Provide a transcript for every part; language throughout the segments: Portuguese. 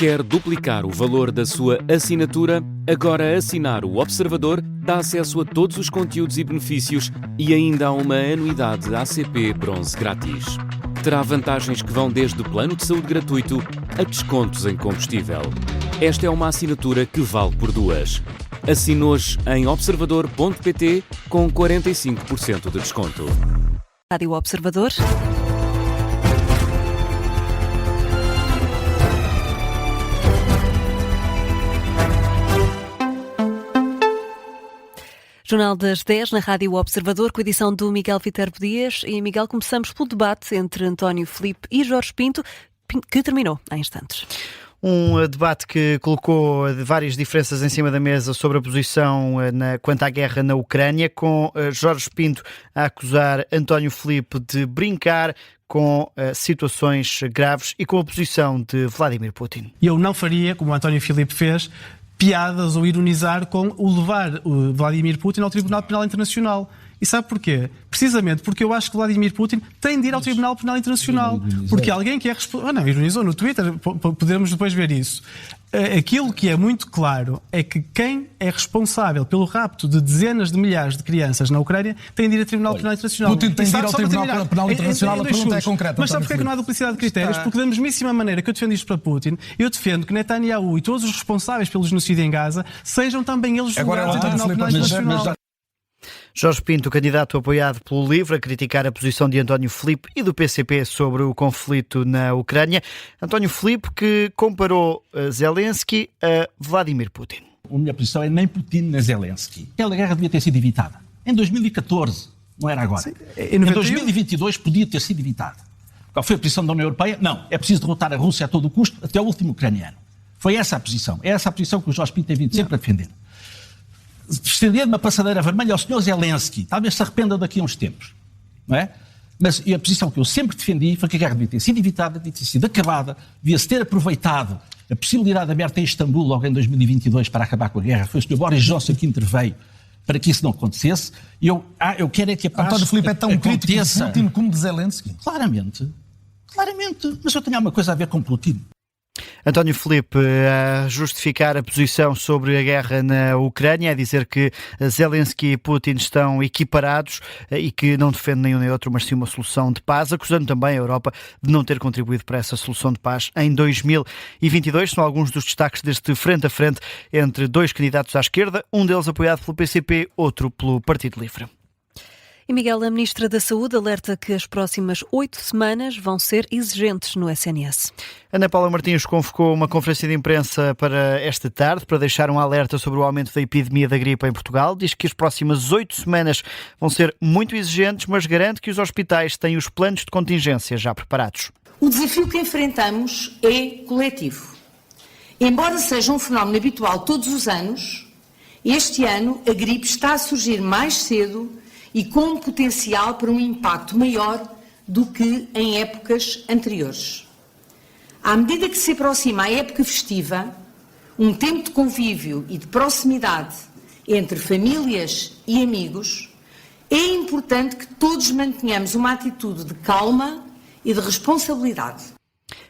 Quer duplicar o valor da sua assinatura? Agora assinar o Observador dá acesso a todos os conteúdos e benefícios e ainda há uma anuidade ACP Bronze grátis. Terá vantagens que vão desde plano de saúde gratuito a descontos em combustível. Esta é uma assinatura que vale por duas. Assine hoje em observador.pt com 45% de desconto. Rádio Observador. Jornal das 10 na Rádio Observador, com a edição do Miguel Viterbo Dias. E, Miguel, começamos pelo debate entre António Filipe e Jorge Pinto, que terminou há instantes. Um debate que colocou várias diferenças em cima da mesa sobre a posição quanto à guerra na Ucrânia, com Jorge Pinto a acusar António Filipe de brincar com situações graves e com a posição de Vladimir Putin. Eu não faria, como o António Filipe fez, piadas ou ironizar com o levar o Vladimir Putin ao Tribunal Penal Internacional. E sabe porquê? Precisamente porque eu acho que Vladimir Putin tem de ir ao Tribunal Penal Internacional. Porque alguém que é responsável... Não, ironizou no Twitter, podemos depois ver isso. Aquilo que é muito claro é que quem é responsável pelo rapto de dezenas de milhares de crianças na Ucrânia tem de ir ao Tribunal Penal Internacional. Putin tem de ir ao Tribunal Penal Internacional, a pergunta é concreta. Mas sabe porquê que não há duplicidade de critérios? Porque da mesmíssima maneira que eu defendo isto para Putin, eu defendo que Netanyahu e todos os responsáveis pelo genocídio em Gaza sejam também eles julgados no Tribunal Penal Internacional. Jorge Pinto, candidato apoiado pelo LIVRE, a criticar a posição de António Filipe e do PCP sobre o conflito na Ucrânia. António Filipe, que comparou Zelensky a Vladimir Putin. A minha posição é nem Putin nem Zelensky. Aquela guerra devia ter sido evitada. Em 2014, não era agora. Sim, em 2022 podia ter sido evitada. Qual foi a posição da União Europeia? Não, é preciso derrotar a Rússia a todo custo, até o último ucraniano. Foi essa a posição. É essa a posição que o Jorge Pinto tem vindo sempre a defender. Estender uma passadeira vermelha ao Sr. Zelensky, talvez se arrependa daqui a uns tempos, não é? Mas a posição que eu sempre defendi foi que a guerra devia ter sido evitada, devia ter sido acabada, devia-se ter aproveitado a possibilidade aberta em Istambul logo em 2022 para acabar com a guerra. Foi o Sr. Boris Johnson que interveio para que isso não acontecesse. Eu quero é que a paz António Filipe é tão crítico de Putin como de Zelensky? Claramente, mas eu tenho alguma coisa a ver com Putin. António Filipe a justificar a posição sobre a guerra na Ucrânia, a dizer que Zelensky e Putin estão equiparados e que não defende nenhum nem outro, mas sim uma solução de paz, acusando também a Europa de não ter contribuído para essa solução de paz em 2022. São alguns dos destaques deste frente a frente entre dois candidatos à esquerda, um deles apoiado pelo PCP, outro pelo Partido Livre. E, Miguel, a Ministra da Saúde alerta que as próximas 8 semanas vão ser exigentes no SNS. Ana Paula Martins convocou uma conferência de imprensa para esta tarde para deixar um alerta sobre o aumento da epidemia da gripe em Portugal. Diz que as próximas 8 semanas vão ser muito exigentes, mas garante que os hospitais têm os planos de contingência já preparados. O desafio que enfrentamos é coletivo. Embora seja um fenómeno habitual todos os anos, este ano a gripe está a surgir mais cedo e com um potencial para um impacto maior do que em épocas anteriores. À medida que se aproxima a época festiva, um tempo de convívio e de proximidade entre famílias e amigos, é importante que todos mantenhamos uma atitude de calma e de responsabilidade.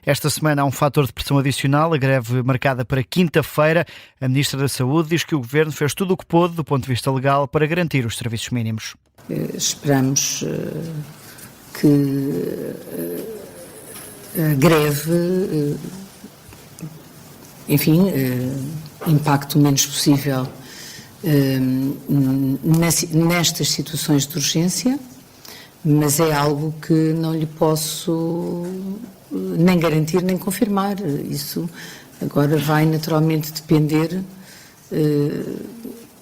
Esta semana há um fator de pressão adicional, a greve marcada para quinta-feira. A Ministra da Saúde diz que o Governo fez tudo o que pôde, do ponto de vista legal, para garantir os serviços mínimos. Esperamos que a greve, impacte o menos possível nestas situações de urgência, mas é algo que não lhe posso nem garantir nem confirmar. Isso agora vai naturalmente depender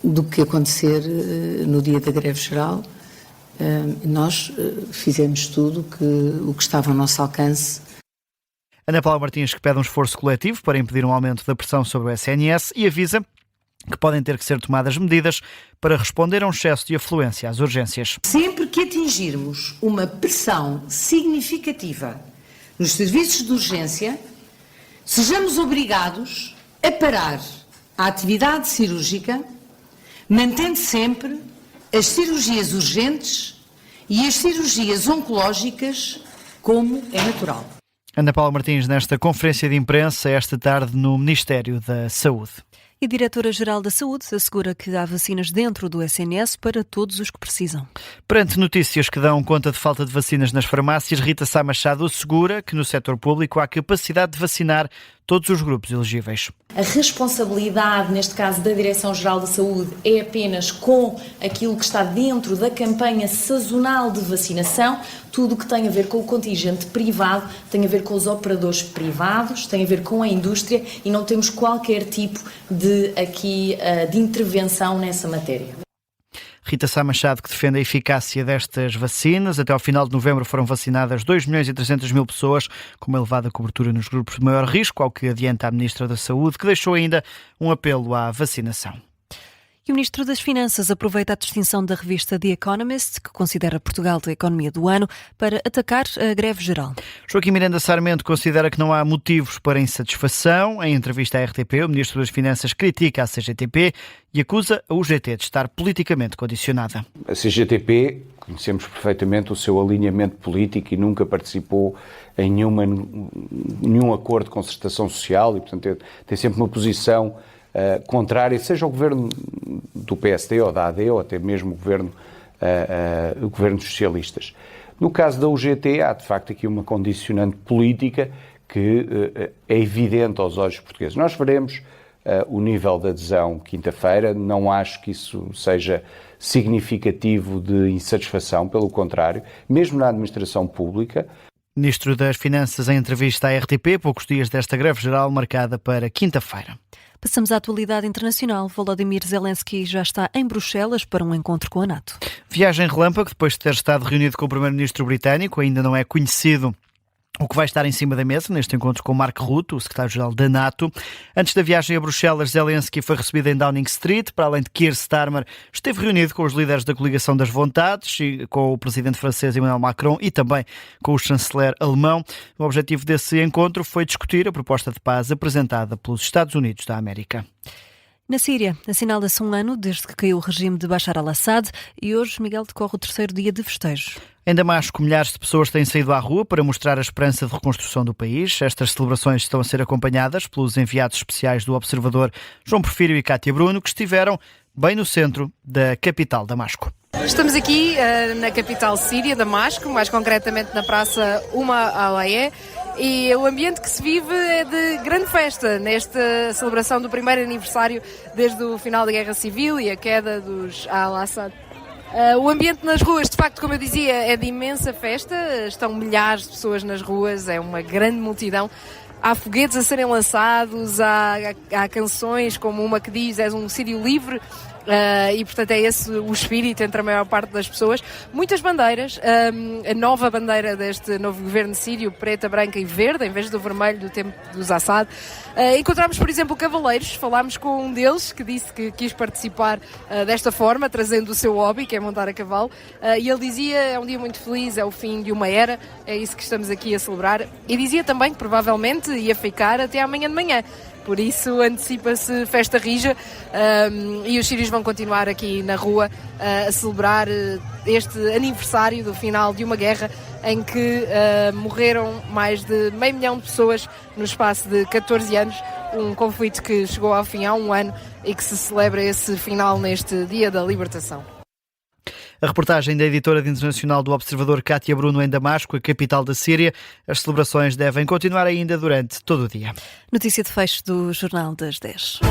do que acontecer no dia da greve geral. Nós fizemos tudo o que estava ao nosso alcance. Ana Paula Martins, que pede um esforço coletivo para impedir um aumento da pressão sobre o SNS e avisa que podem ter que ser tomadas medidas para responder a um excesso de afluência às urgências. Sempre que atingirmos uma pressão significativa nos serviços de urgência, sejamos obrigados a parar a atividade cirúrgica, mantendo sempre as cirurgias urgentes e as cirurgias oncológicas como é natural. Ana Paula Martins, nesta conferência de imprensa esta tarde no Ministério da Saúde. E a Diretora-Geral da Saúde assegura que há vacinas dentro do SNS para todos os que precisam. Perante notícias que dão conta de falta de vacinas nas farmácias, Rita Sá Machado assegura que no setor público há capacidade de vacinar todos os grupos elegíveis. A responsabilidade, neste caso da Direção-Geral da Saúde, é apenas com aquilo que está dentro da campanha sazonal de vacinação. Tudo o que tem a ver com o contingente privado tem a ver com os operadores privados, tem a ver com a indústria e não temos qualquer tipo de intervenção nessa matéria. Rita Sá Machado, que defende a eficácia destas vacinas. Até ao final de novembro foram vacinadas 2.300.000 pessoas, com uma elevada cobertura nos grupos de maior risco, ao que adianta a Ministra da Saúde, que deixou ainda um apelo à vacinação. E o Ministro das Finanças aproveita a distinção da revista The Economist, que considera Portugal da economia do ano, para atacar a greve geral. Joaquim Miranda Sarmento considera que não há motivos para insatisfação. Em entrevista à RTP, o Ministro das Finanças critica a CGTP e acusa a UGT de estar politicamente condicionada. A CGTP, conhecemos perfeitamente o seu alinhamento político e nunca participou em nenhum acordo de concertação social e, portanto, tem sempre uma posição contrária, seja o governo do PSD ou da AD ou até mesmo o governo dos socialistas. No caso da UGT, há de facto aqui uma condicionante política que é evidente aos olhos portugueses. Nós veremos o nível de adesão quinta-feira, não acho que isso seja significativo de insatisfação, pelo contrário, mesmo na administração pública. Ministro das Finanças em entrevista à RTP, poucos dias desta greve geral marcada para quinta-feira. Passamos à atualidade internacional. Volodymyr Zelensky já está em Bruxelas para um encontro com a NATO. Viagem relâmpago, depois de ter estado reunido com o primeiro-ministro britânico, ainda não é conhecido o que vai estar em cima da mesa neste encontro com Mark Rutte, o secretário-geral da NATO. Antes da viagem a Bruxelas, Zelensky foi recebido em Downing Street. Para além de Keir Starmer, esteve reunido com os líderes da Coligação das Vontades, e com o presidente francês Emmanuel Macron e também com o chanceler alemão. O objetivo desse encontro foi discutir a proposta de paz apresentada pelos Estados Unidos da América. Na Síria, assinala-se um ano desde que caiu o regime de Bashar al-Assad e hoje, Miguel, decorre o terceiro dia de festejos. Em Damasco, milhares de pessoas têm saído à rua para mostrar a esperança de reconstrução do país. Estas celebrações estão a ser acompanhadas pelos enviados especiais do Observador João Porfírio e Cátia Bruno, que estiveram bem no centro da capital, Damasco. Estamos aqui na capital síria, Damasco, mais concretamente na Praça Uma Al-Aie. E o ambiente que se vive é de grande festa nesta celebração do primeiro aniversário desde o final da Guerra Civil e a queda dos al-Assad. O ambiente nas ruas, de facto, como eu dizia, é de imensa festa. Estão milhares de pessoas nas ruas, é uma grande multidão. Há foguetes a serem lançados, há canções como uma que diz és um sírio livre. E portanto é esse o espírito entre a maior parte das pessoas. Muitas bandeiras, a nova bandeira deste novo governo sírio, preta, branca e verde, em vez do vermelho do tempo dos Assad. Encontramos, por exemplo, cavaleiros. Falámos com um deles que disse que quis participar desta forma, trazendo o seu hobby, que é montar a cavalo, e ele dizia, é um dia muito feliz, é o fim de uma era, é isso que estamos aqui a celebrar, e dizia também que provavelmente ia ficar até amanhã de manhã. Por isso antecipa-se festa rija e os sírios vão continuar aqui na rua a celebrar este aniversário do final de uma guerra em que morreram mais de 500 mil de pessoas no espaço de 14 anos, um conflito que chegou ao fim há um ano e que se celebra esse final neste Dia da Libertação. A reportagem da editora internacional do Observador Cátia Bruno em Damasco, a capital da Síria. As celebrações devem continuar ainda durante todo o dia. Notícia de fecho do Jornal das 10.